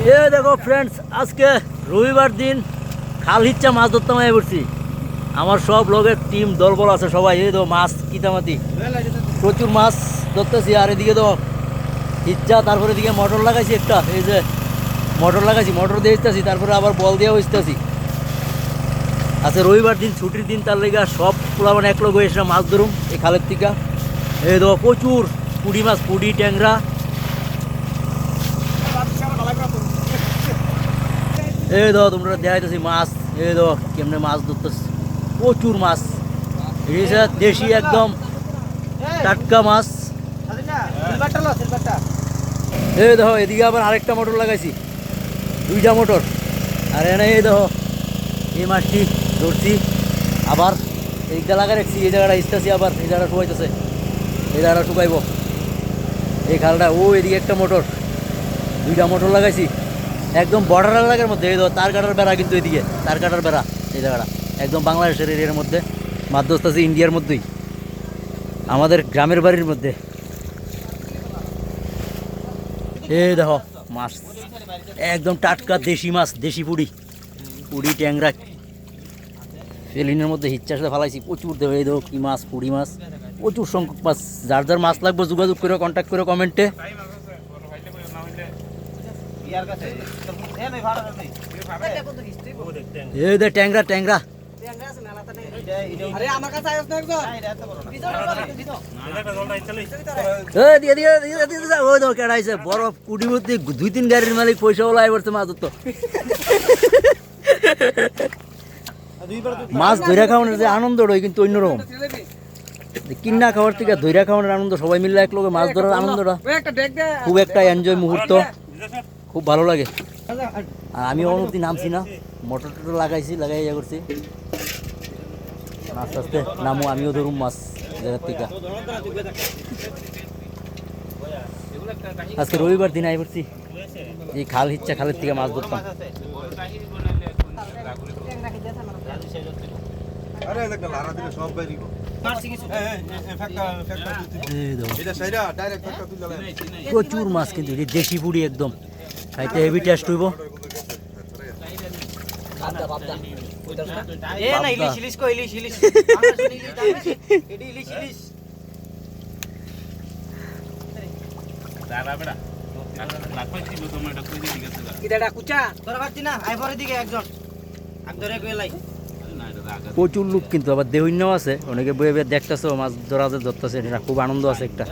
এ দেখো ফ্রেন্ডস, আজকে রবিবার দিন খাল হিচ্ছা মাছ ধরতে মাই পড়ছি। আমার সব লোকের টিম দলবল আছে সবাই। এই তো মাছ কিতামাতি প্রচুর মাছ ধরতেছি। আর এদিকে তো হিচ্ছা, তারপরে এদিকে মোটর লাগাইছি একটা, এই যে মোটর লাগাইছি, মোটর দিয়ে ইসতেছি, তারপরে আবার বল দিয়েও ইসতেছি। আচ্ছা রবিবার দিন ছুটির দিন, তার লেগে সব পোলা মানে এক লোক হয়ে এসে মাছ ধরুম এই খালের থেকে। এই তো প্রচুর পুঁটি মাছ, পুঁটি ট্যাংরা। এই ধর তোমরা দেখাইতেছি মাছ, এই ধর কেমনে মাছ ধরতেছি, প্রচুর মাছ। এই যে দেশি একদম টাটকা মাছ। এই দেখো এদিকে আবার আরেকটা মোটর লাগাইছি, দুইটা মোটর। আর এনে এই দেখো এই মাছটি ধরছি, আবার এইটা লাগাই রাখছি। এই জায়গাটা ইস্তাছি, আবার এই জায়গাটা শুকাইতেছে, এই জায়গাটা শুকাইব এই খালটা। ও এদিকে একটা মোটর, দুইটা মোটর লাগাইছি একদম বর্ডার এলাকার মধ্যে। এই ধর তার কাটার বেড়া, কিন্তু এদিকে তার কাটার বেড়া, এই জায়গাটা একদম বাংলাদেশের এরিয়ার মধ্যে। মাছ ধরতেছি ইন্ডিয়ার মধ্যেই, আমাদের গ্রামের বাড়ির মধ্যে। এই দেখো মাছ একদম টাটকা দেশি মাছ, দেশি পুড়ি, পুড়ি ট্যাংরা ফেলিনের মধ্যে হিচ্ছার সাথে ফালাইছি প্রচুর। দেবে এই দেখো কি মাছ, পুড়ি মাছ, প্রচুর সংখ্যক মাছ। যার যার মাছ লাগবে যোগাযোগ করে, কন্ট্যাক্ট করে কমেন্টে। এই দে ট্যাংরা, ট্যাংরা বরফ কুটিমতি 2-3 গাড়ির মালিক পয়সা ওলাই পড়ছে মাছ ধরতো। মাছ ধৈরা খাওয়ানোর যে আনন্দ ওই কিন্তু অন্যরকম। কিন্না খাওয়ার থেকে ধৈরা খাওয়ানোর আনন্দ, সবাই মিলে এক লোকে মাছ ধরার আনন্দটা খুব একটা এনজয় মুহূর্ত, খুব ভালো লাগে। আর আমি অনেকদি নামছি না, মোটর টোটর লাগাইছি, লাগাই ইয়ে করছি। আস্তে আস্তে নামো, আমিও ধরুম মাছ জায়গার থেকে। আজকে রবিবার দিন আই পড়ছি, এই খাল হিচ্ছা, খালের থেকে মাছ ধরতাম। প্রচুর মাছ, কিন্তু দেশি পুড়ি একদম খাইতে হেভি টেস্ট হইব। প্রচুর লোক কিন্তু আবার দেহন্যাও আছে, অনেকে বয়ে বয়ে দেখতেছে মাছ ধরা, ধরতেছে, এটা খুব আনন্দ আছে একটা।